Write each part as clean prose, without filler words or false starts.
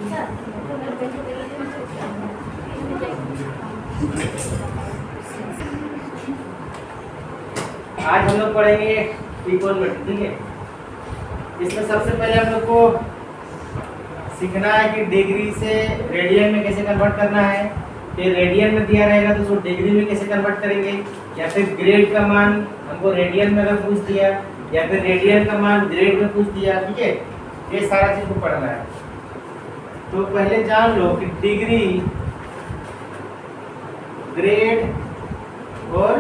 आज हम लोग पढ़ेंगे ट्रिगोनोमेट्री, ठीक है। इसमें सबसे पहले हम लोग को सीखना है कि डिग्री से रेडियन में कैसे कन्वर्ट करना है। फिर रेडियन में दिया रहेगा तो उसको डिग्री में कैसे कन्वर्ट करेंगे, या फिर ग्रेड का मान हमको रेडियन में अगर पूछ दिया, या फिर रेडियन का मान ग्रेड में पूछ दिया, ठीक है। ये सारा चीज को पढ़ना है। तो पहले जान लो कि डिग्री, ग्रेड और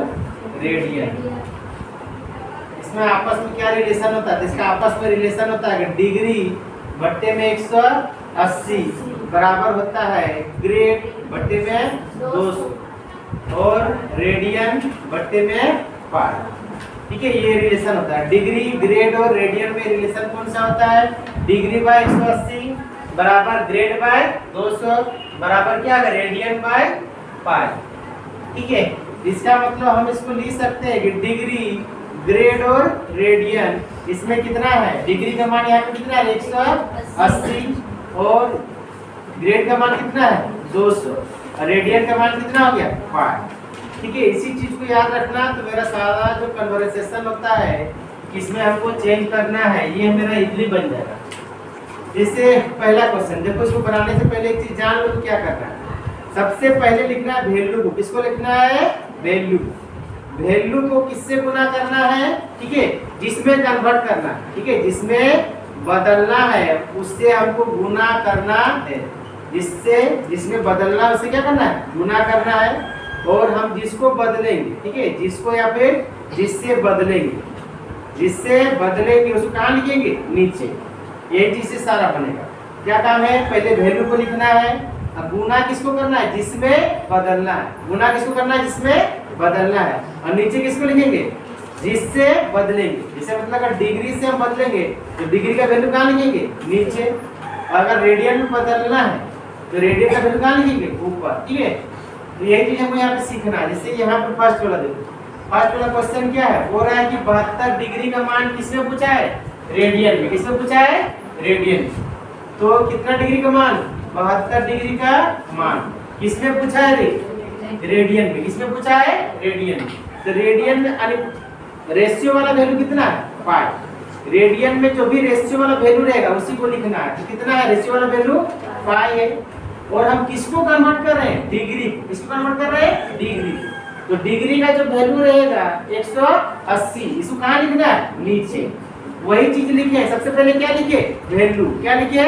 रेडियन, इसमें आपस में क्या रिलेशन होता है। इसका आपस में रिलेशन होता है कि डिग्री बट्टे में 180 बराबर होता है ग्रेड बट्टे में 200 और रेडियन बट्टे में पाई, ठीक है। ये रिलेशन होता है। डिग्री, ग्रेड और रेडियन में रिलेशन कौन सा होता है? डिग्री बाय 180 बराबर ग्रेड बाय 200 बराबर क्या है? रेडियन बाय पाई, ठीक है। इसका मतलब हम इसको लिख सकते हैं कि डिग्री, ग्रेड और रेडियन इसमें कितना है? डिग्री का मान यहाँ पे कितना है? 180 और ग्रेड का मान कितना है? 200 और रेडियन का मान कितना हो गया? 5, ठीक है। इसी चीज को याद रखना। तो मेरा सारा जो कन्वर्सेशन होता है इसमें हमको चेंज करना है, ये मेरा इजली बन जाएगा। जैसे पहला क्वेश्चन देखो, इसको बनाने से पहले एक चीज जान लो तो क्या करना है। सबसे पहले लिखना है वैल्यू को। किसको लिखना है? वैल्यू। वैल्यू को किससे गुना करना है? ठीक है, जिसमें कन्वर्ट करना है, ठीक है। जिसमें बदलना है उससे हमको गुना करना है। जिसमें बदलना है उससे क्या करना है? गुना करना है। और हम जिसको बदलेंगे, ठीक है, जिसको या फिर जिससे बदलेंगे उसको कहाँ लिखेंगे? नीचे। ये चीज से सारा बनेगा। क्या काम है? पहले वैल्यू को लिखना है। अब गुना किसको करना है? जिसमें बदलना है। गुना किसको करना है? जिसमें बदलना है। और नीचे किसको लिखेंगे? जिससे बदलेंगे। जैसे मतलब अगर डिग्री से हम बदलेंगे तो डिग्री का वैल्यू कहाँ लिखेंगे? नीचे। अगर रेडियन में बदलना है तो रेडियन का वैल्यू कहाँ लिखेंगे? ऊपर, ठीक है। तो यही चीज हमको यहाँ पे सीखना है। जैसे यहाँ पे फर्स्ट वाला देखो, फर्स्ट वाला क्वेश्चन क्या है? बोल रहा है कि 72 डिग्री का मान किसमें पूछा है? रेडियन में। किसमें पूछा है? रेडियन। तो कितना डिग्री का मान? 72 डिग्री का मान किसमें पूछा है? रेडियन में। किसमें पूछा है? रेडियन। तो रेडियन में रेशियो वाला वैल्यू कितना है? 5। रेडियन में जो भी रेशियो वाला वैल्यू रहेगा उसी को लिखना है। तो कितना है रेशियो वाला वैल्यू? 5 है। और हम किसको कन्वर्ट कर रहे हैं? डिग्री। किसको कन्वर्ट कर रहे हैं? डिग्री। तो डिग्री का जो वैल्यू रहेगा 180, इसको कहाँ लिखना है? नीचे। वही चीज लिखे। सबसे पहले क्या लिखे? वैल्यू। क्या लिखे?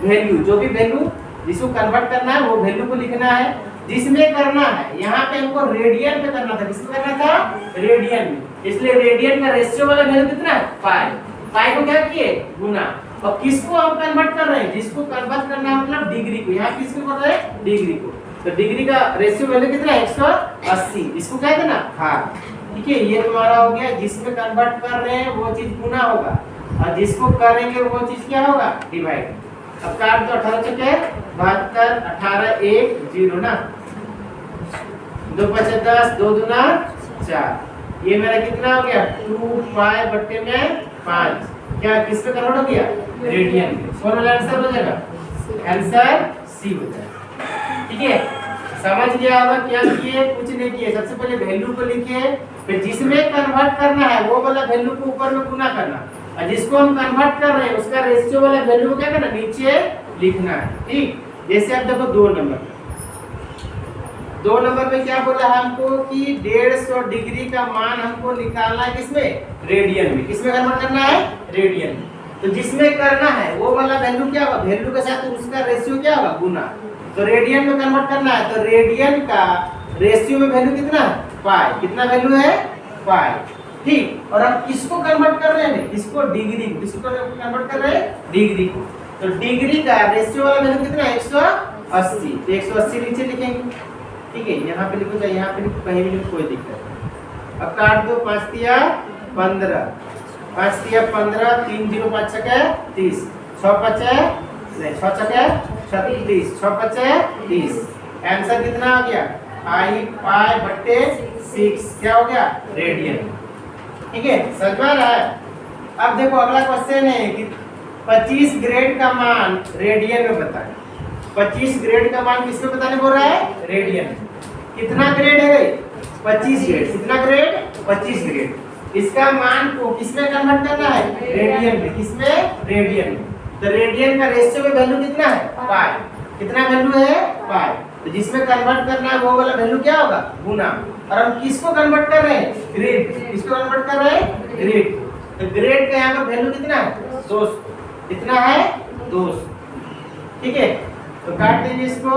वैल्यू। जो भी वैल्यू जिसको कन्वर्ट करना है वो वैल्यू को लिखना है। जिसमें करना है, यहाँ पे हमको रेडियन पे करना था। किसको करना था? रेडियन में। इसलिए रेडियन का रेशियो वाला वैल्यू कितना है? पाई। पाई को क्या किए? गुना। और किसको हम कन्वर्ट कर रहे हैं? जिसको कन्वर्ट करना है मतलब डिग्री को। यहाँ किसको कर रहे हैं? डिग्री को। तो डिग्री का रेशियो वैल्यू कितना है? 180। इसको क्या देना? हाफ, ठीक है। ये तुम्हारा हो गया। जिसमें कन्वर्ट कर रहे हैं वो चीज गुना होगा और जिसको करेंगे वो चीज क्या होगा? डिवाइड। अब काट दो। 18 चुके 72, 18 1 0 ना। 2 5 10, 2 दूना 4। ये मेरा कितना हो गया? 2 5 बट्टे में 5। क्या किस पे कन्वर्ट हो गया? रेडियन में। कौन वाला आंसर हो जाएगा? आंसर सी हो जाएगा, ठीक है। समझ गया होगा क्या किए? कुछ नहीं किए। सबसे पहले वैल्यू को लिखे, फिर जिसमें कन्वर्ट करना है वो वाला वैल्यू को ऊपर में गुना करना, और जिसको हम कन्वर्ट कर रहे हैं उसका रेशियो वाला वैल्यू को क्या करना? नीचे लिखना है, ठीक। जैसे अब देखो 2 नंबर पे क्या बोला है हमको कि 150 डिग्री का मान हमको निकालना है। किसमें? रेडियन में। किसमें कन्वर्ट करना है? रेडियन में। तो जिसमें करना है वो वाला वैल्यू क्या होगा? वैल्यू के साथ उसका रेशियो क्या होगा? गुना। तो रेडियन में कन्वर्ट करना है तो रेडियन का रेशियो में वैल्यू कितना है? पाई। कितना वैल्यू है? पाई, ठीक। और अब किसको कन्वर्ट कर रहे हैं? किसको? डिग्री को। किसको कन्वर्ट कर रहे हैं? डिग्री को। तो डिग्री का रेशियो वाला वैल्यू कितना है? 180। तो 180 नीचे लिखेंगे, ठीक है। यहाँ पे लिखो चाहे यहाँ पे लिखो, कहीं भी लिखो, कोई दिक्कत नहीं। अब काट दो। 5 तिया 15, 5 तिया 15, 3 0 5 छके 30, 6 5 नहीं 6 छके 36, 6 5 30। आंसर कितना आ गया? पाई बट्टे 6। क्या हो गया? रेडियन, ठीक है। समझ में आ रहा है? अब देखो अगला क्वेश्चन है कि 25 ग्रेड का मान रेडियन में बताएं। 25 ग्रेड का मान किसमें बताने बोल रहा है? रेडियन। कितना ग्रेड है? 25 ग्रेड। कितना ग्रेड? 25 ग्रेड। इसका मान को किसमें कन्वर्ट करना है? रेडियन में। किसमें? रेडियन में। तो रेडियन का रेशियो में वैल्यू कितना है? पाई। कितना वैल्यू है? पाई। तो जिसमें कन्वर्ट करना है वो वाला वैल्यू क्या होगा? गुना। और हम किसको कन्वर्ट कर रहे हैं? ग्रेड। किसको कन्वर्ट कर रहे हैं? ग्रेड। तो ग्रेड का यहाँ पर वैल्यू कितना है? 200। कितना है? 200। ठीक है, तो काट दीजिए इसको।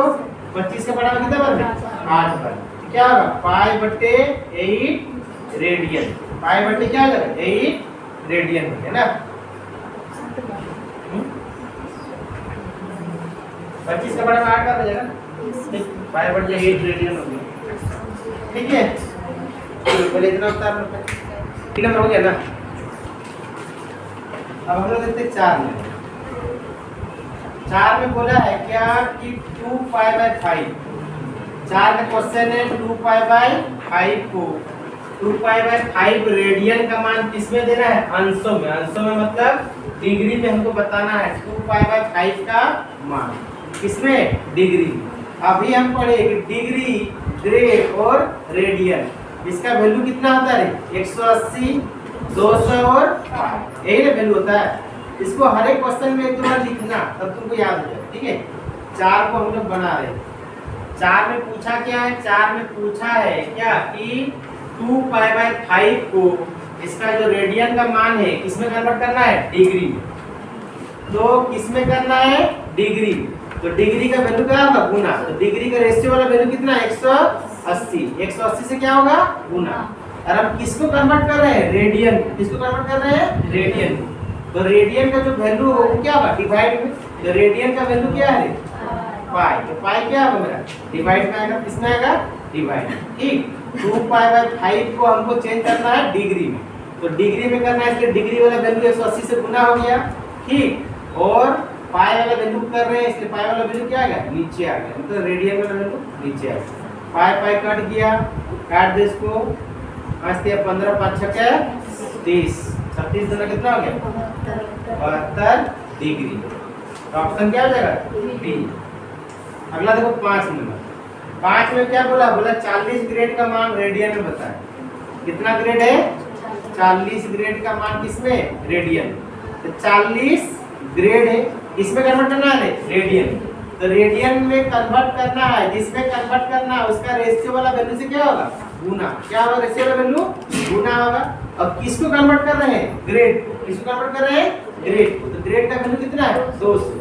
25 का बड़ा कितना बन गया? 8 बन। क्या होगा? पाई बट्टे 8 रेडियन। पाई बट्टे क्या होगा? 8 रेडियन है ना। 25 का बड़ा 8 कर देगा। पाई बट्टे 8 रेडियन हो गया। ठीक है, पहले इतना उतार लो। ठीक है, हो गया ना। अब हम लोग देखते 4 में। 4 में बोला है क्या कि 2 पाई बाय 5। 4 में क्वेश्चन है 2 पाई बाय 5 को 2 पाई बाय 5 रेडियन का मान किसमें देना है? अंशों में। अंशों में मतलब डिग्री में हमको बताना है 2 पाई बाय 5 का मान किसमें? डिग्री। अभी हम पढ़े कि डिग्री, ग्रेड और रेडियन, इसका वैल्यू कितना होता है? 180, 200 और 5। यही ना वैल्यू होता है। इसको हर एक क्वेश्चन में एक बार लिखना, तब तुमको याद हो जाए। ठीक है, 4 को हम लोग बना रहे हैं। 4 में पूछा क्या है? 4 में पूछा है क्या कि 2 पाई बाय 5 को इसका जो रेडियन का मान है किसमें कन्वर्ट करना है? डिग्री में। तो किसमें करना है? डिग्री। तो डिग्री का वैल्यू क्या होगा? गुना। तो डिग्री का रेशियो वाला वैल्यू कितना है? 180। 180 से क्या होगा? गुना। और हम किसको कन्वर्ट कर रहे हैं? रेडियन। किसको कन्वर्ट कर रहे हैं? रेडियन। तो रेडियन का जो वैल्यू हो वो क्या होगा? डिवाइड में। तो रेडियन का वैल्यू क्या है? पाई। तो पाई क्या होगा मेरा? डिवाइड में आएगा। किसमें आएगा? डिवाइड। ठीक, 2 पाई बाय 5 को हमको चेंज करना है डिग्री में। तो डिग्री में करना है, इसलिए डिग्री वाला वैल्यू 180 से गुना हो गया। ठीक, और पाई वाला वैल्यू कर रहे हैं, इसलिए पाई वाला वैल्यू क्या आ गया? नीचे आ गया। मतलब रेडियन वाला वैल्यू नीचे आ गया। पाई पाई कट गया, काट दे इसको। 5 दिया 15, 5 छक्के 30, 36 दूना कितना हो गया? 72 डिग्री। तो ऑप्शन क्या हो जाएगा? बी। अगला देखो 5 नंबर। 5 में क्या बोला? बोला 40 ग्रेड का मान रेडियन में बताएं। कितना ग्रेड है? 40 ग्रेड का मान किसमें? रेडियन। तो 40 ग्रेड है, इसमें कन्वर्ट करना है? रेडियन। तो रेडियन में कन्वर्ट करना है, जिसमें कन्वर्ट करना है उसका रेशियो वाला वैल्यू से क्या होगा? गुना। क्या होगा? रेशियो वाला वैल्यू गुना होगा। अब किसको कन्वर्ट कर रहे हैं? ग्रेड। किसको कन्वर्ट कर रहे हैं? ग्रेड। तो ग्रेड का वैल्यू कितना है? 200।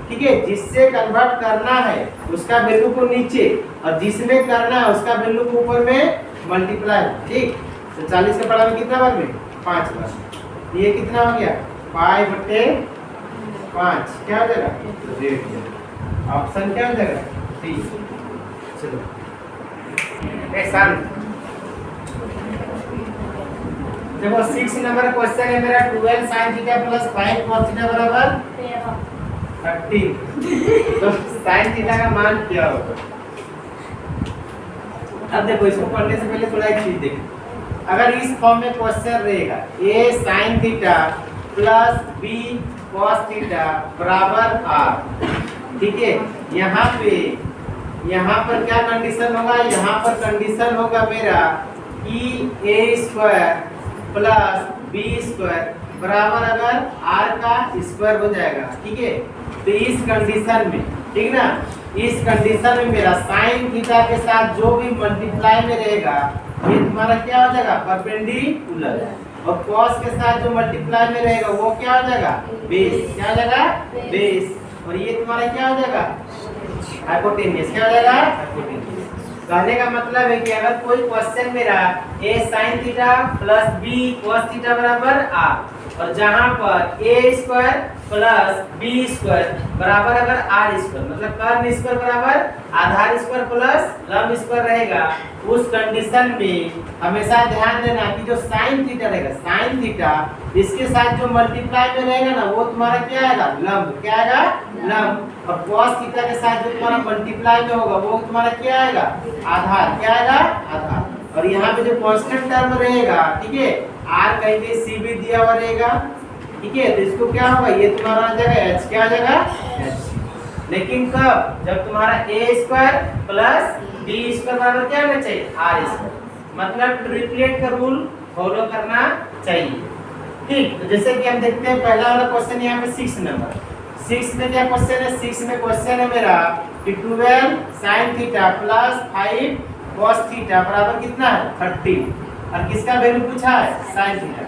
ठीक है, जिससे कन्वर्ट करना है उसका वैल्यू को नीचे और जिसमें करना है उसका वैल्यू को ऊपर में मल्टीप्लाई। ठीक, तो 40 का पढ़ा में कितना बार में? 5 बार। ये कितना हो गया? पाई बटे 5। क्या हो जाएगा? रेडियन। ऑप्शन क्या हो जाएगा? डी। चलो देखो 6 नंबर क्वेश्चन है मेरा। 12 sin theta plus 5 cos theta बराबर 30। तो sin थीटा का मान क्या होगा? अब देखो, इसको पढ़ने से पहले थोड़ा एक चीज देखो। अगर इस फॉर्म में क्वेश्चन रहेगा a sin theta plus b cos theta बराबर r, ठीक है, यहाँ पर क्या कंडीशन होगा? यहाँ पर कंडीशन होगा मेरा कि a square plus b square बराबर अगर r का स्क्वायर हो जाएगा। ठीक है, तो इस कंडीशन में, ठीक ना, इस कंडीशन में मेरा साइन थीटा के साथ जो भी मल्टीप्लाई में रहेगा ये तुम्हारा क्या हो जाएगा? परपेंडिकुलर। और cos के साथ जो मल्टीप्लाई में रहेगा वो क्या हो जाएगा? बेस। क्या हो जाएगा? बेस। और ये तुम्हारा क्या हो जाएगा? हाइपोटेन्यूज। क्या हो जाएगा? हाइपोटेन्यूज। कहने का मतलब है कि अगर कोई क्वेश्चन मेरा a sin theta plus b cos theta बराबर r, और जहां पर a square plus b square बराबर अगर r स्क्वायर, मतलब कर्ण स्क्वायर बराबर आधार स्क्वायर प्लस लंब स्क्वायर रहेगा, उस कंडीशन में हमेशा ध्यान देना कि जो sin थीटा रहेगा, sin थीटा, इसके साथ जो मल्टीप्लाई में रहेगा ना वो तुम्हारा क्या आएगा? लंब। क्या आएगा? लंब। और cos थीटा के साथ जो तुम्हारा मल्टीप्लाई में होगा वो तुम्हारा क्या आएगा? आधार। क्या आएगा? आधार। और यहाँ पे जो कांस्टेंट टर्म रहेगा, ठीक है, r कहीं पे c भी दिया हुआ रहेगा। ठीक है, तो इसको क्या होगा? ये तुम्हारा आ जाएगा h। क्या आ जाएगा? h। लेकिन कब? जब तुम्हारा a square plus b square बराबर क्या होना चाहिए? r square. मतलब ट्रिपलेट का रूल फॉलो करना चाहिए। ठीक, तो जैसे कि हम देखते हैं पहला वाला क्वेश्चन यहाँ पे 6 नंबर। 6 में क्या क्वेश्चन है? 6 में क्वेश्चन है मेरा कि 12 sin theta plus 5 cos theta बराबर कितना है? 30। और किसका वैल्यू पूछा है? sin theta.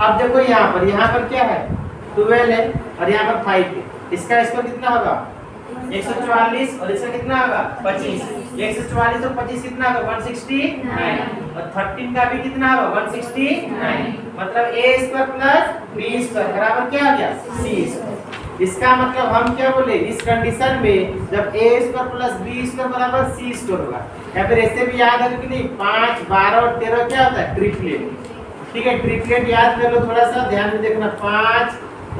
अब देखो यहाँ पर क्या है? 12 है और यहाँ पर 5 है। इसका स्क्वायर कितना होगा? 144 और इसका कितना होगा? 25। 144 और 25 कितना होगा? 169। और 13 का भी कितना होगा? 169। मतलब a square plus b square बराबर क्या आ गया? c square. इसका मतलब हम क्या बोले? इस कंडीशन में जब a square plus b square बराबर c स्क्वायर होगा, या फिर ऐसे भी याद है कि नहीं 5, 12 और 13 क्या होता है? ट्रिपलेट। ठीक है, ट्रिपलेट याद कर लो, थोड़ा सा ध्यान में देखना। 5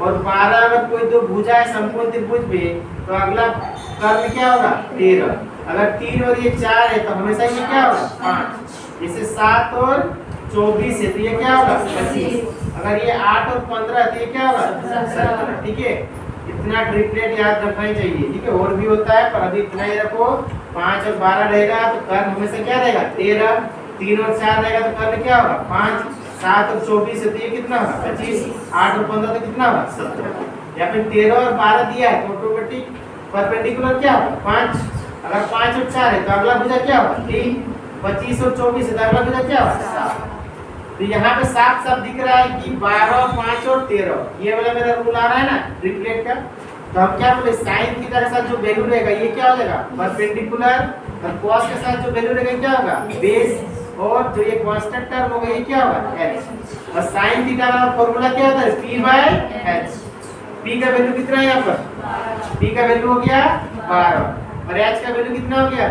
और 12 अगर कोई दो भुजा है समकोण त्रिभुज में, तो अगला कर्ण क्या होगा? 13। अगर 3 और ये 4 है तो हमेशा ये क्या होगा? 5। जैसे 7 और 24 है तो ये क्या होगा? 25। अगर ये 8 और 15 है तो ये क्या होगा? 17। ठीक है, इतना ट्रिपलेट याद रखना ही चाहिए। ठीक है, और भी होता है पर अभी इतना ही रखो। 5 और 12 रहेगा तो कर्ण हमेशा क्या रहेगा? 13। 3 और 4 रहेगा तो कर्ण क्या होगा? 5। 7 और 24 है तो ये कितना होगा? 25। 8 और 15 तो कितना होगा? 17। या फिर 13 और 12 दिया है तो ऑटोमेटिक परपेंडिकुलर क्या होगा? 5। अगर 5 और 4 है तो अगला भुजा क्या होगा? 3। 25 और 24 है तो अगला भुजा क्या होगा? 7। तो यहाँ पे साफ साफ दिख रहा है कि 12, 5 और 13 ये वाला मेरा रूल आ रहा है ना ट्रिपलेट का। तो हम क्या बोले? साइन थीटा के साथ जो वैल्यू रहेगा ये क्या हो जाएगा? परपेंडिकुलर। और कॉस के साथ जो वैल्यू रहेगा क्या होगा? बेस। और जो ये कांस्टेंट टर्म होगा ये क्या होगा? h। और sin थीटा का फार्मूला क्या होता है? p/h। p का वैल्यू कितना है यहाँ पर? p का वैल्यू हो गया 12 और h का वैल्यू कितना हो गया?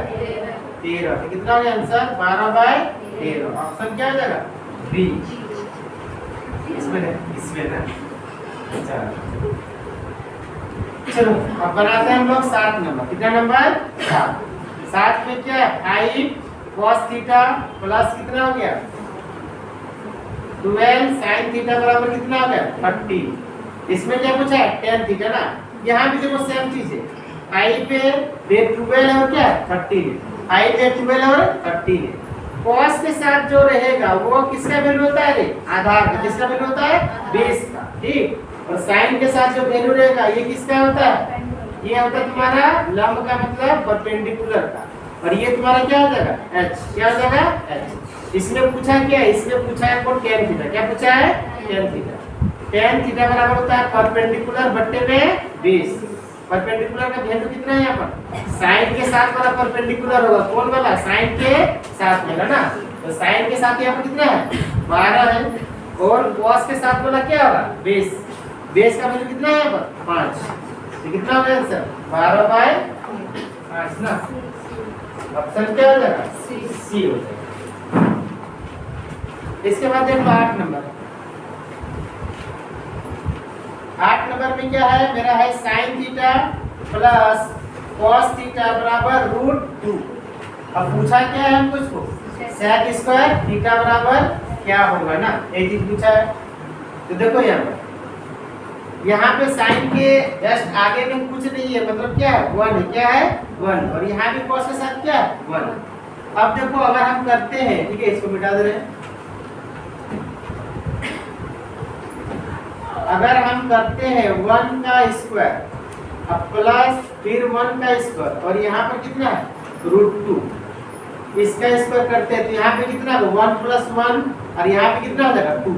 13। तो कितना हो गया आंसर? 12/13। ऑप्शन क्या हो जाएगा? बी। इसमें ना। अच्छा चलो अब बनाते हैं हम लोग 7 नंबर। कितना नंबर? 7। 7 में क्या है? 5 cos थीटा प्लस कितना हो गया? 12 sin थीटा बराबर कितना हो गया? 30। इसमें क्या पूछा है? tan थीटा ना। यहाँ भी देखो सेम चीज है। 5 पे 12 और क्या? 13 है। 5 पे 12 और 13 है। cos के साथ जो रहेगा वो किसका वैल्यू होता है? आधार का। किसका वैल्यू होता है? बेस का। ठीक। और sin के साथ जो वैल्यू रहेगा ये किसका होता है? ये होता है तुम्हारा लंब का मतलब परपेंडिकुलर का। और ये तुम्हारा क्या हो जाएगा? h। क्या हो जाएगा? h। इसमें पूछा क्या है? इसमें पूछा है कौन? tan theta. क्या पूछा है? tan theta. tan थीटा बराबर होता है परपेंडिकुलर बट्टे में बेस। परपेंडिकुलर का वैल्यू कितना है यहाँ पर? sin के साथ वाला परपेंडिकुलर होगा। कौन वाला? sin के साथ वाला ना। तो sin के साथ यहाँ पर कितना है? 12 है। और cos के साथ वाला क्या होगा? बेस। बेस का वैल्यू कितना है यहाँ पर? 5। तो कितना हो गया आंसर? 12/5 ना। ऑप्शन क्या हो जाएगा? सी हो जाएगा। इसके बाद देखो 8 नंबर। 8 नंबर में क्या है? मेरा है sin theta plus cos theta बराबर √2। अब पूछा क्या है हमको इसको? sec स्क्वायर थीटा बराबर क्या होगा ना, ये चीज पूछा है। तो देखो यहाँ पे साइन के जस्ट आगे में कुछ नहीं है, मतलब क्या है? 1 है। क्या है? 1। और यहाँ भी cos के साथ क्या है? 1। अब देखो अगर हम करते हैं, ठीक है, इसको मिटा दे रहे हैं। अगर हम करते हैं 1 का स्क्वायर अब प्लस फिर 1 का स्क्वायर और यहाँ पर कितना है? √2। इसका स्क्वायर करते हैं तो यहाँ पे कितना होगा? 1 + 1 और यहाँ पे कितना हो जाएगा? 2।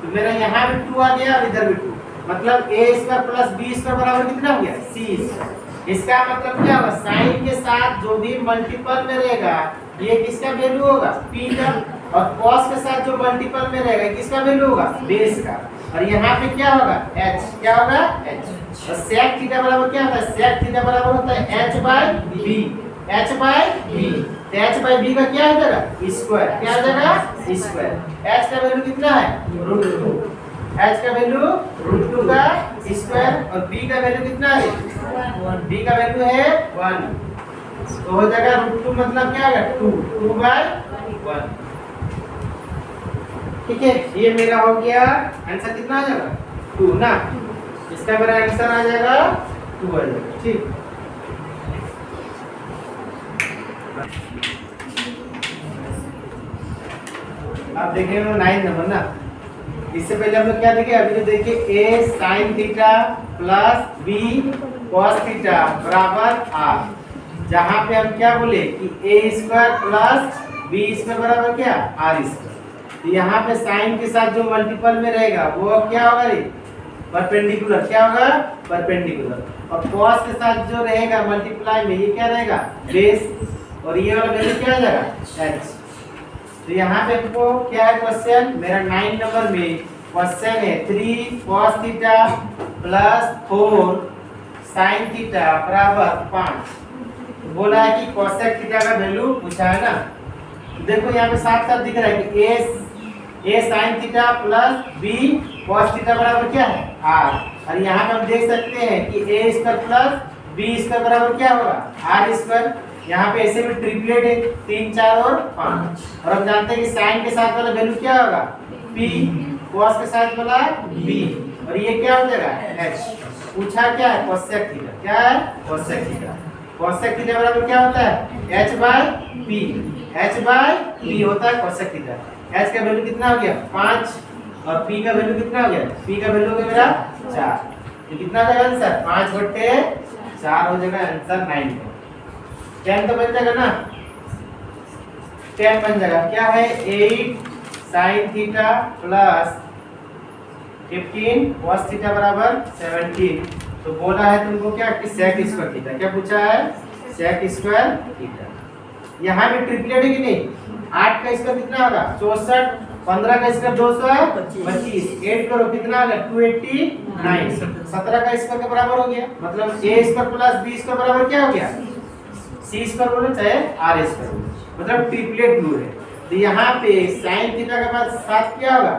तो मेरा यहाँ भी 2 आ गया और इधर भी 2। मतलब a square plus b square बराबर कितना हो गया? c square. इसका मतलब क्या होगा? साइन के साथ जो भी मल्टीपल में रहेगा ये किसका वैल्यू होगा? p का। और cos के साथ जो मल्टीपल में रहेगा किसका वैल्यू होगा? बेस का। और यहाँ पे क्या होगा? h। क्या होगा? h। और sec थीटा बराबर क्या होता है? sec थीटा बराबर होता है h/b। h/b। तो h/b का क्या हो जाएगा? स्क्वायर। क्या हो जाएगा? स्क्वायर। h का वैल्यू कितना है? √2। h का वैल्यू √2 का स्क्वायर और b का वैल्यू कितना है? 1। b का वैल्यू है 1। तो हो जाएगा √2 मतलब क्या होगा? 2/1। ठीक है, ये मेरा हो गया आंसर। कितना आ जाएगा? 2 ना। इसका मेरा आंसर आ जाएगा 2 आ जाएगा। ठीक, अब देखेंगे 9 नंबर ना। इससे पहले हम लोग क्या देखे, अभी तो देखिए a sin theta plus b cos theta बराबर r, जहां पे हम क्या बोले कि a square plus b square बराबर क्या r स्क्वायर। तो यहाँ पे साइन के साथ जो मल्टीपल में रहेगा वो क्या होगा रे, परपेंडिकुलर। क्या होगा, परपेंडिकुलर। और cos के साथ जो रहेगा मल्टीप्लाई में, ये क्या रहेगा, बेस। और ये वाला वैल्यू क्या आ जाएगा, h। तो यहाँ पे वो क्या है क्वेश्चन, मेरा 9 नंबर में क्वेश्चन है 3 cos theta plus 4 sin theta बराबर 5। बोला है कि cosec थीटा का वैल्यू पूछा है ना। देखो यहाँ पे साफ साफ दिख रहा है कि a sin theta plus b cos theta बराबर क्या है, r। और यहाँ पे हम देख सकते हैं कि a square plus b square बराबर क्या होगा, r स्क्वायर। यहाँ पे ऐसे में ट्रिपलेट है, 3 4 और 5। और हम जानते हैं कि साइन के साथ वाला वैल्यू क्या होगा, p, cos के साथ वाला b, और ये क्या हो जाएगा, h। पूछा क्या है, cosec थीटा। क्या है, cosec थीटा। cosec थीटा बराबर क्या होता है, h by p। h by p होता है cosec थीटा। h का वैल्यू कितना हो गया, 5, और p का वैल्यू कितना हो गया, p का वैल्यू हो गया मेरा 4। तो कितना हो जाएगा आंसर, 5 बटे 4 हो जाएगा आंसर 9 का। 10 तो बन जाएगा ना, 10 बन जाएगा। क्या है, 8 sin theta plus 15 cos theta बराबर 17। तो बोला है तुमको क्या कि sec स्क्वायर थीटा। क्या पूछा है, sec स्क्वायर थीटा। यहाँ पे ट्रिपलेट है कि नहीं, 8 का स्क्वायर कितना होगा 64, 15 का स्क्वायर 225, 8 करो कितना होगा 289, 17 का स्क्वायर के बराबर हो गया। मतलब a square plus b square बराबर क्या हो गया, c स्क्वायर बोलो चाहे r स्क्वायर बोलो, मतलब ट्रिपलेट रूल है। तो यहाँ पे sin थीटा के बाद साथ क्या होगा,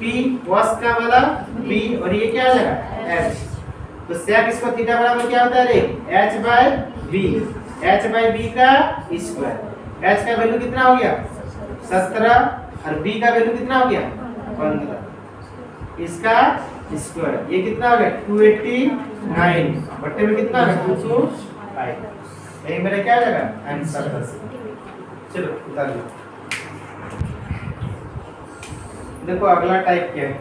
p, cos का वाला b, और ये क्या आ जाएगा h। तो sec स्क्वायर थीटा बराबर क्या होता है रे, h by b, h by b का स्क्वायर। h का वैल्यू कितना हो गया 17, और b का वैल्यू कितना हो गया 15, इसका स्क्वायर। ये कितना हो गया 289 बट्टे में कितना है 225। यही मेरा क्या आ जाएगा आंसर। चलो उतार लो। देखो अगला टाइप क्या है,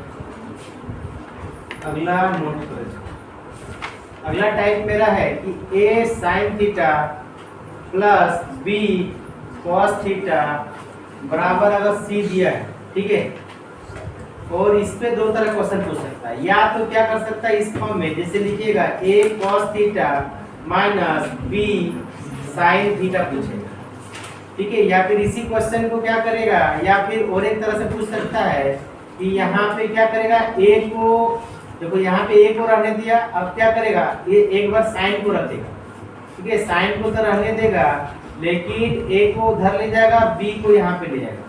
अगला नोट करो। अगला टाइप मेरा है कि a sin theta plus b cos theta बराबर अगर c दिया है, ठीक है, और इस पे दो तरह क्वेश्चन पूछ सकता है। या तो क्या कर सकता है इस फॉर्म में, जैसे लिखिएगा a cos theta minus b sin theta पूछेगा, ठीक है। या फिर इसी क्वेश्चन को क्या करेगा, या फिर और एक तरह से पूछ सकता है कि यहाँ पे क्या करेगा, a को देखो यहाँ पे a को रहने दिया, अब क्या करेगा ये एक बार sin को रख देगा, ठीक है। sin को तो रहने देगा, लेकिन a को उधर ले जाएगा, b को यहाँ पे ले जाएगा।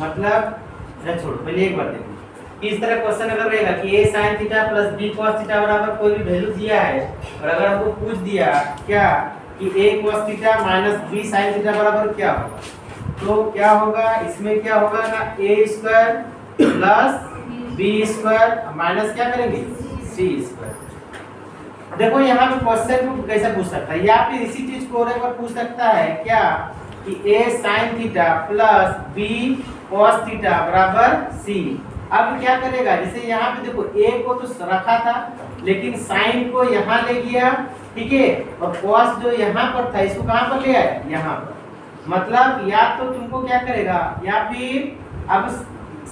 मतलब छोड़ो, पहले एक बार देखो इस तरह क्वेश्चन अगर रहेगा कि a sin theta plus b cos theta बराबर कोई भी वैल्यू दिया है, और अगर हमको पूछ दिया क्या कि a cos theta minus b sin theta बराबर क्या होगा, तो क्या होगा इसमें, क्या होगा ना a square plus b square minus क्या करेंगे c स्क्वायर। देखो यहाँ पे क्वेश्चन को कैसे पूछ सकता है, या फिर इसी चीज को और एक बार पूछ सकता है क्या कि a sin theta plus b cos theta बराबर c। अब क्या करेगा, जैसे यहाँ पे देखो a को तो रखा था, लेकिन sin को यहाँ ले गया, ठीक है, और cos जो यहाँ पर था इसको कहाँ पर ले आया, यहाँ पर। मतलब या तो तुमको क्या करेगा, या फिर अब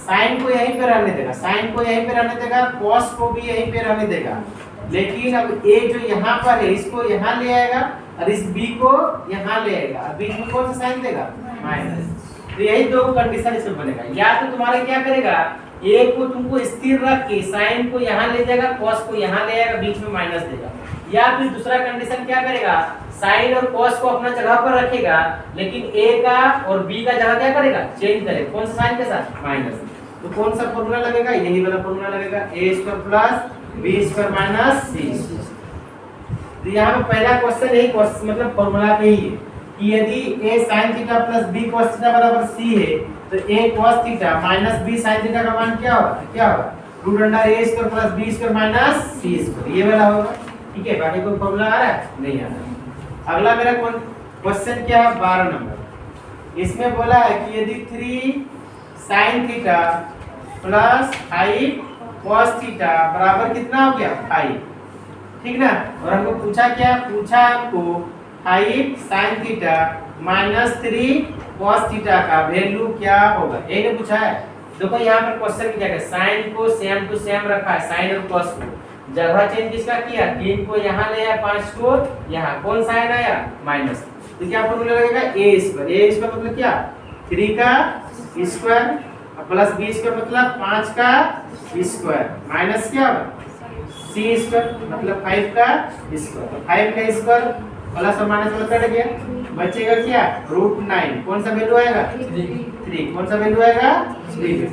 sin को यहीं पे रहने देगा, sin को यहीं पे रहने देगा, cos को भी यहीं पे रहने देगा, लेकिन अब a जो यहाँ पर है इसको यहाँ ले आएगा, और इस b को यहाँ ले आएगा, अब बीच में कौन सा साइन देगा, माइनस। तो यही दो कंडीशन इसमें बनेगा। या तो तुम्हारे क्या करेगा, a को तुमको स्थिर रख के sin को यहाँ ले जाएगा, cos को यहाँ ले आएगा, बीच में माइनस देगा। या फिर दूसरा कंडीशन क्या करेगा, sin और cos को अपना जगह पर रखेगा, लेकिन a का और b का जगह क्या करेगा, चेंज करेगा, कौन सा साइन के साथ, माइनस। तो कौन सा फॉर्मूला लगेगा, यही वाला फॉर्मूला लगेगा, a square plus b square minus c। तो यहाँ पे पहला क्वेश्चन यही मतलब फॉर्मूला पे ही है कि यदि a sin theta plus b cos theta बराबर c है, तो a cos theta minus b sin theta का मान क्या होगा, क्या होगा, root under a square plus b square minus c square, ये वाला होगा। ठीक है, बाकी कोई फॉर्मूला आ रहा है? नहीं आ रहा। अगला मेरा क्वेश्चन क्या है, 12 नंबर। इसमें बोला है कि यदि 3 sin theta plus 5 cos theta बराबर कितना हो गया 5, ठीक ना। और हमको पूछा क्या, पूछा आपको 5 sin theta minus 3 cos theta का वैल्यू क्या होगा, यही ने पूछा है। देखो यहाँ पर क्वेश्चन क्या है, साइन को सेम टू सेम रखा है, साइन और cos को जगह चेंज किसका किया, 3 को यहाँ ले आया, 5 को यहाँ, कौन साइन आया माइनस, तो क्या फॉर्मूला लगेगा a स्क्वायर। a स्क्वायर मतलब क्या, 3 का स्क्वायर प्लस b स्क्वायर मतलब 5 का स्क्वायर माइनस क्या c स्क्वायर मतलब 5 का स्क्वायर। तो 5 का स्क्वायर प्लस और माइनस में कट गया, बचेगा क्या √9, कौन सा वैल्यू आएगा 3, कौन सा वैल्यू आएगा 3।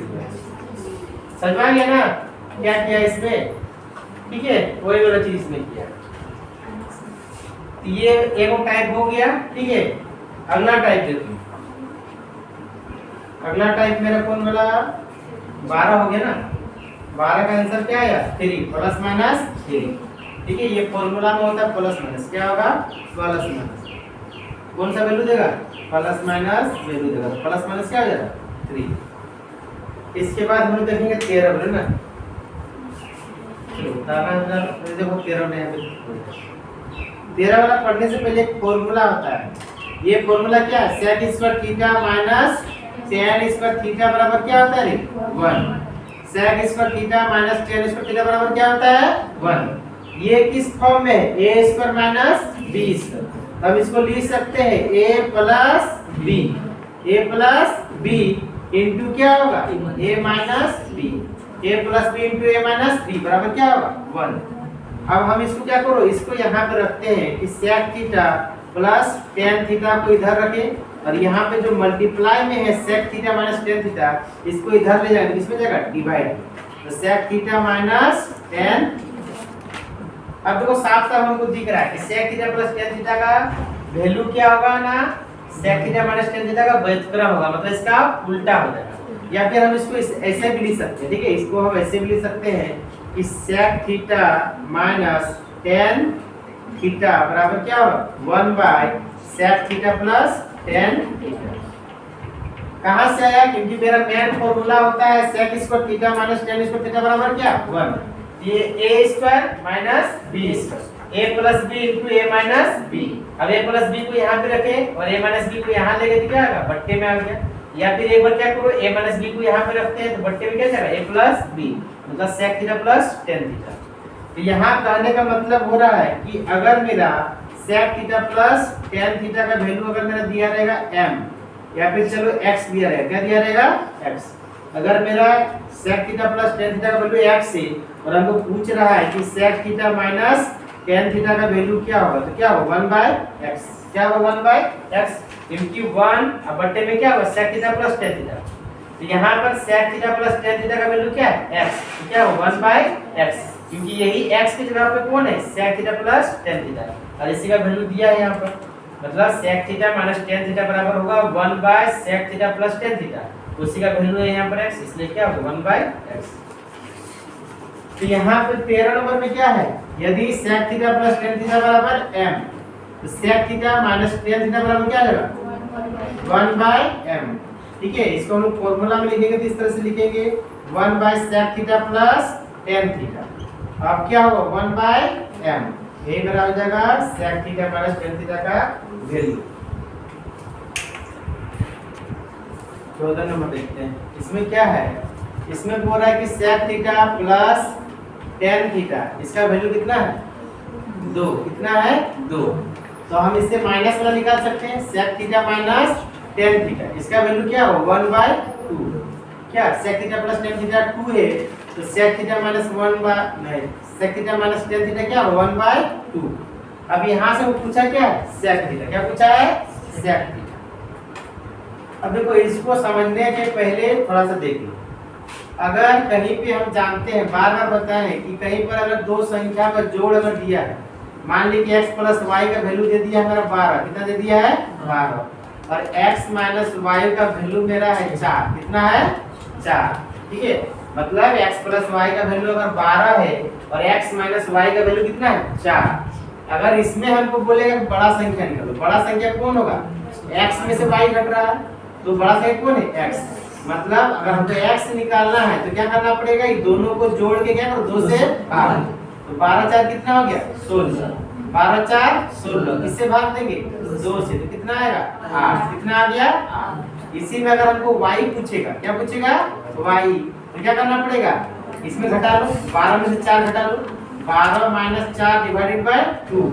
समझ में आ गया ना क्या किया इसमें, ठीक है, वही वाला चीज इसमें किया। ये एक टाइप हो गया, ठीक है। अगला टाइप देखो, अगला टाइप मेरा कौन वाला 12 हो गया ना, 12 का आंसर क्या आया 3 प्लस माइनस 3, ठीक है। ये फॉर्मूला में होता है प्लस माइनस, क्या होगा प्लस माइनस, कौन सा वैल्यू देगा प्लस माइनस वैल्यू देगा, प्लस माइनस क्या हो जाएगा 3। इसके बाद हम लोग देखेंगे 13 वाला ना, देखो 13 में 13 वाला पढ़ने से पहले एक फॉर्मूला होता है। ये फॉर्मूला क्या है, sec square theta minus tan square theta बराबर क्या होता है 1। sec square theta minus tan square theta बराबर क्या होता है 1। ये किस फॉर्म में है, a square minus b square. अब इसको लिख सकते हैं a प्लस b इंटू क्या होगा a minus b, a plus b into a minus b बराबर क्या होगा 1। अब हम इसको क्या करो, इसको यहाँ पे रखते हैं कि sec theta plus tan theta को इधर रखें, और यहाँ पे जो मल्टीप्लाई में है sec theta minus tan theta, इसको इधर ले जाएंगे, किसमें जाएगा डिवाइड, तो sec थीटा माइनस tan। अब देखो साफ साफ हमको दिख रहा है कि sec theta plus tan theta का वैल्यू क्या होगा ना, sec theta minus tan theta का व्युत्क्रम होगा, मतलब इसका उल्टा हो जाएगा। या फिर हम इसको ऐसे भी लिख सकते हैं, ठीक है, इसको हम ऐसे भी लिख सकते हैं कि sec theta minus tan theta बराबर क्या होगा 1 sec theta plus tan theta. कहां से आया, क्योंकि मेरा मेन फॉर्मूला होता है sec square theta minus tan square theta बराबर क्या 1। ये a square minus b square, a plus b into a minus b। अब a प्लस b को यहाँ पे रखें और a माइनस b को यहाँ लेके क्या आएगा बट्टे में आ गया, या फिर एक बार क्या करो a माइनस b को यहाँ पे रखते हैं तो बट्टे में क्या जाएगा a प्लस b मतलब sec theta plus tan theta. तो यहाँ कहने का मतलब हो रहा है कि अगर मेरा sec theta plus tan theta का वैल्यू अगर मेरा दिया रहेगा m, या फिर चलो x दिया रहेगा, क्या दिया रहेगा x। अगर मेरा sec theta plus tan theta का वैल्यू x है और हमको पूछ रहा है कि sec theta minus tan theta का वैल्यू क्या होगा, तो क्या होगा 1/x, क्या होगा 1/x क्योंकि 1 अब बट्टे में क्या होगा sec theta plus tan theta. तो यहाँ पर sec theta plus tan theta का वैल्यू क्या है x, तो क्या होगा 1/x, क्योंकि यही x की जगह पे कौन है sec theta plus tan theta, और इसी का वैल्यू दिया है यहाँ पर, मतलब sec theta minus tan theta बराबर होगा 1/sec theta plus tan theta, उसी का वैल्यू है यहाँ पर x, इसलिए क्या होगा 1/x। तो यहाँ पे 13 नंबर में क्या है, यदि sec theta plus tan theta बराबर m, तो sec theta minus tan theta बराबर क्या आ जाएगा 1/m, ठीक है। इसको हम लोग फॉर्मूला में लिखेंगे तो इस तरह से लिखेंगे 1/sec theta plus tan theta. अब क्या होगा 1/m, यही बराबर हो जाएगा sec theta minus tan theta का वैल्यू। 14 नंबर देखते हैं, इसमें क्या है, इसमें बोल रहा है कि sec theta plus tan theta, इसका वैल्यू कितना है 2, कितना है 2, तो हम इससे माइनस वाला निकाल सकते हैं, sec theta minus tan theta, इसका वैल्यू क्या होगा 1/2। क्या sec theta plus tan theta 2 है, तो sec थीटा माइनस 1 नहीं sec theta minus tan theta क्या होगा 1/2। अब यहाँ से वो पूछा क्या है sec थीटा, क्या पूछा है sec थीटा। अब देखो इसको समझने के पहले थोड़ा सा देखिए, अगर कहीं पे हम जानते हैं बार बार बताए हैं कि कहीं पर अगर दो संख्या का जोड़ अगर दिया है, मान ली कि x प्लस वाई का वैल्यू दे दिया है मेरा 12, कितना दे दिया है 12, और x माइनस वाई का वैल्यू मेरा है 4, कितना है 4, ठीक है। मतलब x प्लस वाई का वैल्यू अगर 12 है और x माइनस वाई का वैल्यू कितना है 4। अगर इसमें हमको बोलेगा कि बड़ा संख्या निकालो, बड़ा संख्या कौन होगा, x में से y घट रहा है तो बड़ा संख्या कौन है x। मतलब अगर हमको x निकालना है तो क्या करना पड़ेगा, ये दोनों को जोड़ के क्या करो 2 से भाग। तो 12 4 कितना हो गया 16, 12 4 16, किससे भाग देंगे 2 से, तो कितना आएगा 8। कितना आ गया 8। इसी में अगर हमको y पूछेगा, क्या पूछेगा y, तो क्या करना पड़ेगा, इसमें घटा लो, 12 में से 4 घटा लो, 12 माइनस 4 डिवाइडेड बाय 2,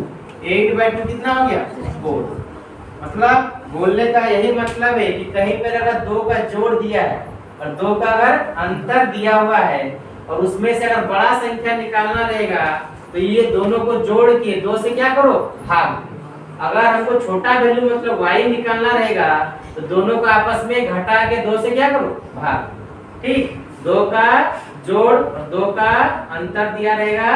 8/2 कितना हो गया 4। मतलब बोलने का यही मतलब है कि कहीं पर अगर 2 का जोड़ दिया है और 2 का अगर अंतर दिया हुआ है और उसमें से अगर बड़ा संख्या निकालना रहेगा तो ये दोनों को जोड़ के 2 से क्या करो भाग। अगर हमको छोटा वैल्यू मतलब y निकालना रहेगा तो दोनों को आपस में घटा के 2 से क्या करो भाग। ठीक, 2 का जोड़ और 2 का अंतर दिया रहेगा,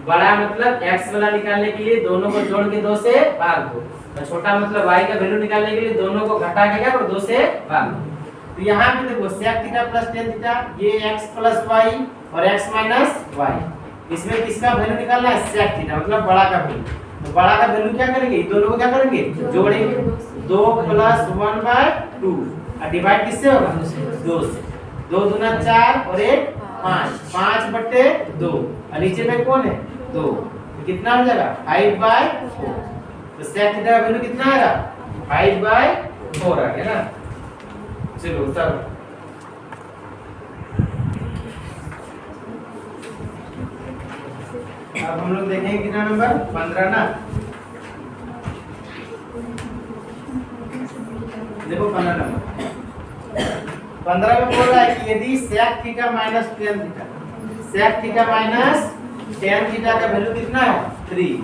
बड़ा मतलब x वाला निकालने के लिए दोनों को जोड़ के 2 से भाग दो, और छोटा मतलब y का वैल्यू निकालने के लिए दोनों को घटा के क्या करो 2 से भाग दो। तो यहाँ पे देखो sec theta plus tan theta, ये x प्लस y और x माइनस y, इसमें किसका वैल्यू निकालना है sec थीटा मतलब बड़ा का वैल्यू। तो बड़ा का वैल्यू क्या करेंगे, दोनों को क्या करेंगे जोड़ेंगे, 2 प्लस 1/2 और डिवाइड किससे होगा 2 से, 2 दूना 4 और 1 5, 5/2 और नीचे में कौन है 2, तो कितना हो जाएगा 5/4। तो sec थीटा का वैल्यू कितना आएगा 5/4 आ गया ना। चलो सर अब हम लोग देखेंगे कितना नंबर 15 ना। देखो 15 नंबर, 15 में बोल रहा है कि यदि sec theta minus tan theta, sec theta minus tan theta का वैल्यू कितना है 3।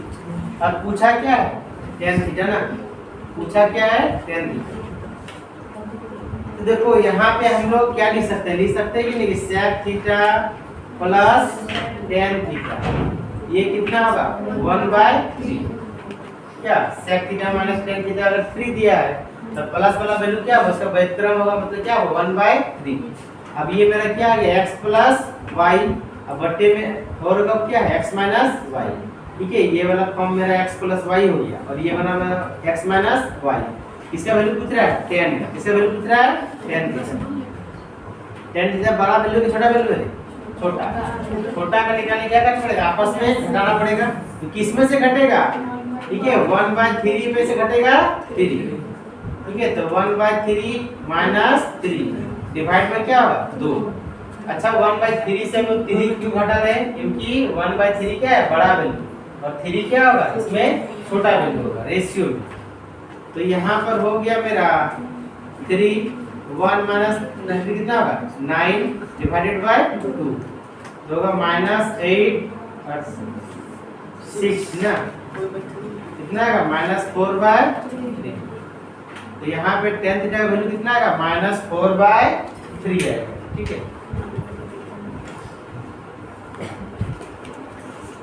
अब पूछा क्या है tan थीटा ना, पूछा क्या है tan थीटा। तो देखो यहाँ पे हम लोग क्या लिख सकते हैं कि नहीं, sec theta plus tan theta, ये कितना होगा 1/3। क्या sec theta minus tan theta अगर 3 दिया है तो प्लस वाला वैल्यू क्या होगा, उसका व्युत्क्रम होगा मतलब क्या होगा 1/3। अब ये मेरा क्या आ गया x प्लस y, अब बट्टे में और का क्या है x माइनस y। ठीक है, ये वाला फॉर्म मेरा x प्लस y हो गया और ये बना मेरा x माइनस y। इसका वैल्यू पूछ रहा है tan का, इसका वैल्यू पूछ रहा है tan थीटा। tan थीटा बड़ा वैल्यू कि छोटा वैल्यू है, छोटा। छोटा का निकालने क्या करना पड़ेगा, आपस में घटाना पड़ेगा। तो किस में से घटेगा, ठीक है 1/3 में से घटेगा 3। ठीक है, तो 1/3 माइनस 3 डिवाइड में क्या होगा 2। अच्छा 1/3 से हम लोग 3 क्यों घटा रहे हैं, क्योंकि 1/3 क्या है बड़ा वैल्यू और 3 क्या होगा इसमें छोटा वैल्यू होगा रेशियो। तो यहाँ पर हो गया मेरा 3, 1 माइनस कितना होगा 9 डिवाइडेड बाय 2 तो होगा -8 और 6 ना, कितना आएगा -4/3। तो यहाँ पे tan थीटा का वैल्यू कितना आएगा -4/3 आएगा। ठीक है,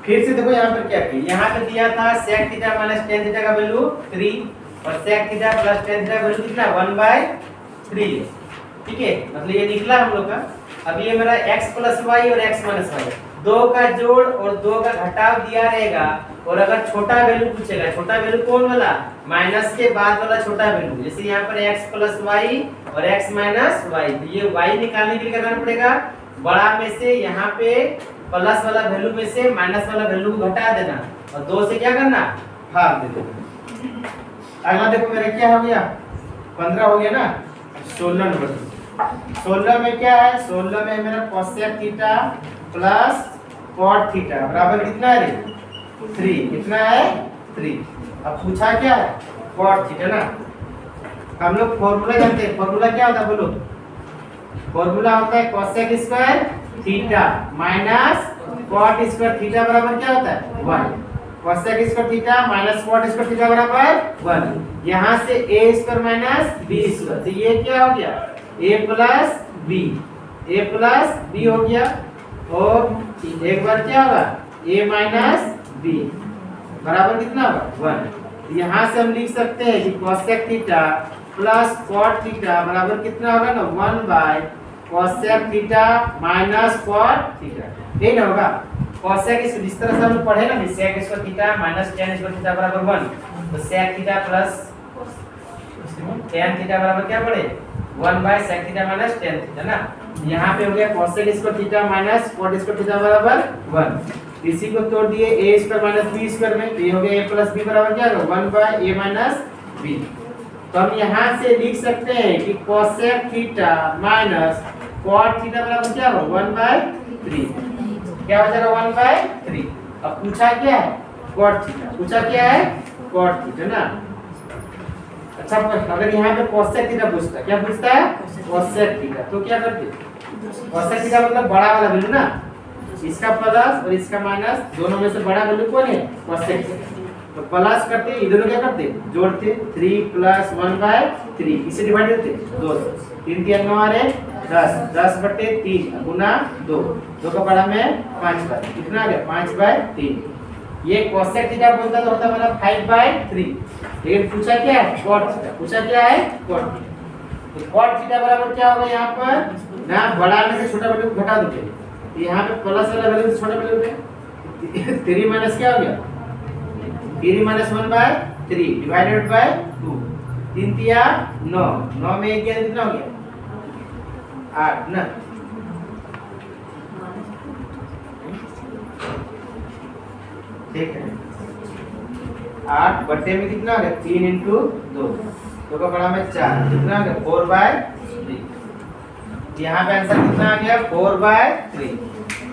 फिर से देखो यहाँ पर क्या किया, यहाँ पे दिया था sec theta minus tan theta का वैल्यू 3 और sec theta plus tan theta का वैल्यू कितना 1/3 है। ठीक है, मतलब ये निकला हम लोग का। अब ये मेरा x प्लस y और x माइनस y, 2 का जोड़ और 2 का घटाव दिया रहेगा और अगर छोटा वैल्यू पूछेगा, छोटा वैल्यू कौन वाला माइनस के बाद वाला छोटा वैल्यू, जैसे यहाँ पर x प्लस y और x माइनस y, तो ये y निकालने के लिए क्या करना पड़ेगा, बड़ा में से यहाँ पे प्लस वाला वैल्यू में से माइनस वाला वैल्यू को घटा देना और 2 से क्या करना भाग दे देना। अगला देखो मेरा क्या हो गया 15 हो गया ना। 16 नंबर, 16 में क्या है, 16 में मेरा cosec theta plus cot theta बराबर कितना है 3, कितना है 3। अब पूछा क्या है cot थीटा ना, हम लोग फॉर्मूला जानते हैं, फॉर्मूला क्या होता है बोलो, फॉर्मूला होता है cosec square theta minus cot square theta बराबर क्या होता है 1। cosec square theta minus cot square theta बराबर 1। यहाँ से a square minus b square, तो ये क्या हो गया a प्लस b हो गया और एक बार क्या होगा a माइनस b बराबर कितना होगा 1। यहाँ से हम लिख सकते हैं कि cosec theta plus cot theta बराबर कितना होगा ना 1/cosec theta minus cot theta, यही ना होगा। cosec इसको जिस तरह से हम लोग पढ़े ना कि sec square theta minus tan square theta बराबर 1, तो sec theta plus tan theta बराबर क्या पड़े 1 by sec theta minus tan theta ना। यहाँ पे हो गया cosec square theta minus cot square theta बराबर 1। इसी को तोड़ दिए a square minus b square में, तो ये हो गया a प्लस b बराबर क्या होगा 1 बाय a माइनस b। तो हम यहाँ से लिख सकते हैं कि cosec theta minus cot theta बराबर क्या होगा 1 बाय 3। क्या हो जाएगा 1 बाय 3। अब पूछा क्या है cot थीटा, पूछा क्या है cot थीटा ना। अच्छा अगर यहाँ पे cosec थीटा पूछता, क्या पूछता है cosec थीटा, तो क्या करते cosec थीटा मतलब बड़ा वाला वैल्यू ना, इसका प्लस और इसका माइनस दोनों में से बड़ा वैल्यू कौन है cosec। तो प्लस करते इधर क्या करते जोड़ते 3 प्लस 1 बाय 3, इसे डिवाइड करते 2 से 3 3 9 आ रहे 10 10 बटे 3 गुना 2, 2 का बड़ा में 5 बाय, कितना आ गया 5 बाय 3। ये cosec थीटा बोलता तो होता मतलब 5 बाय 3, लेकिन पूछा क्या है cot थीटा, पूछा क्या है cot थीटा। तो cot थीटा बराबर क्या होगा यहाँ पर ना बड़ा में से छोटा वैल्यू घटा दोगे, तो यहाँ पे प्लस वाला वैल्यू से छोटा वैल्यू पे 3 माइनस क्या हो गया 3 माइनस 1 बाय 3 डिवाइडेड बाय 2, 3 तिया 9, 9 में 1 गया कितना हो गया 8 ना। ठीक है 8 बटे में कितना हो गया 3 इंटू 2, 2 का बड़ा में 4, कितना हो गया 4 बाय 3। यहाँ पे आंसर कितना आ गया 4 बाय 3।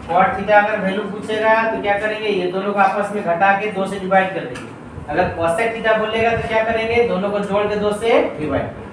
cot थीटा अगर वैल्यू पूछेगा तो क्या करेंगे ये दोनों को आपस में घटा के 2 से डिवाइड कर देंगे। अगर cosec थीटा बोलेगा तो क्या करेंगे दोनों को जोड़ के 2 से डिवाइड।